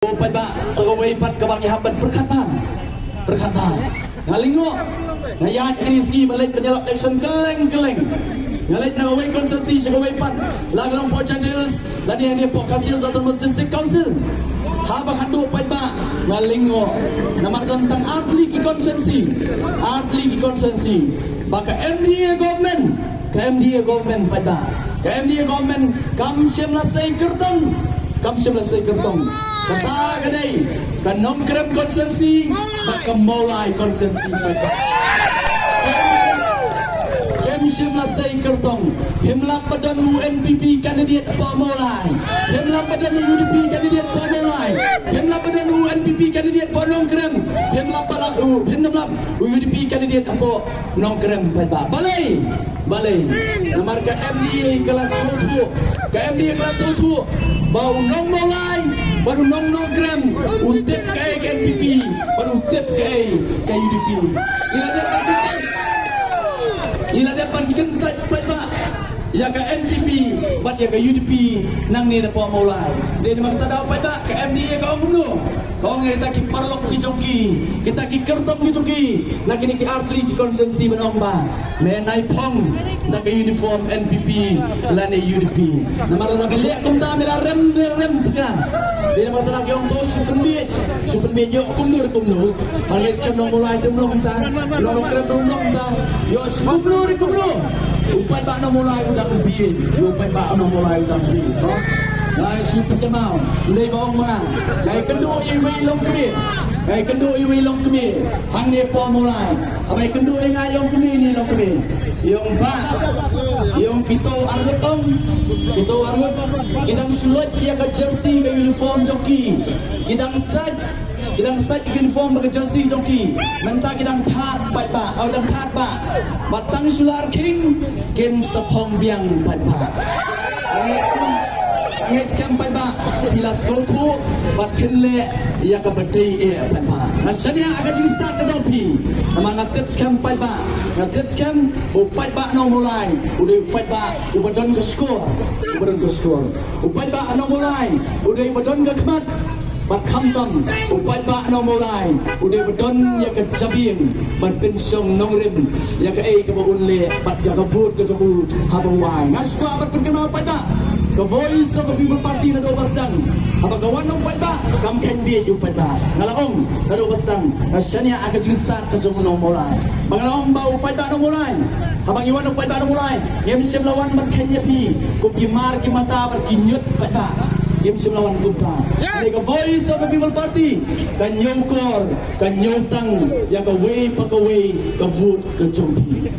Upat ba sa kaway pat kabang ihaban berkat ba ngalingo ngayat ini si balik penyelap election keleng ngalit na kaway konsensi sa kaway pat laglang po judges lani yang dia po kasil sa District Council habang hando upat ba ngalingo namarkan tang artli ki konsensi baka MDA government pat ba ka MDA government kam syem la say kertong kata kadai kanong krem konsensi baka molai konsensi Kem la say kertong himla padan UNPP kandidat pa molai himla padan UDP kandidat pa molai himla padan UNPP kandidat pa nong krem himla pala himla UDP kandidat apa nong krem pa balai namarka MDA kelas 1 KMDA kelas 1 bau nong molai baru nong krem utip ke KNPP baru utip ke UDP ila dapat kentat pada ya ke NPP bat ya ke UDP nang ni dapat mulai dia makta dapat pada ke MDA kau gumno kau kita ki parlok ki joki kita ki kertong ki joki nak ni ki artli ki konsensi menomba menai pong nak ke uniform NPP lane UDP namara nak lihat kum ta mila rem tika dia makta nak yang to super beat yo kumno marges kam nong mulai temlong ta nong krem nong ta yo kumno upat ba nong mulai udang bi upat ba nong mulai udang bi ha lai chu penjamau ndai baong mana kai kendo iwi long kemi hang ne po mulai abai kendo ngai long kemi ni long kemi yong ba yong kito argut kidang sulut ya ka jersey ka uniform joki kidang saj uniform ka jersey joki menta kidang that ba dang that ba batang sular king ken sapong biang ba Angit sekian pada bila sotu batkinle ia kabadai pada. Nasanya akan jadi start ke jopi. Nama ngatip sekian pada upai ba no mulai. Udah upai ba ubadon ke skor. Upai ba no mulai. Udah ubadon ke kemat. Bat kamtam upai ba no mulai. Udah ubadon ya ke jabing. Bat pensong nongrim ya ke ke baunle. Bat jaga bud ke jobu habawai. Ngaswa bat perkenal upai ba. Ke voice of the people party na do basdang apa gawan ng pwedba kam candidate yung pwedba ngalaong na do basdang nasyanya aga jing start ka jong nong mulai mangalaong ba upwedba nong mulai habang iwan ng pwedba nong mulai yem siyem lawan mat kanya pi kup gimar kimata bar kinyut pwedba yem siyem lawan kumta ka voice of the people party kanyong kor kanyong tang ya ka way pa ka way ka vote ka jong pi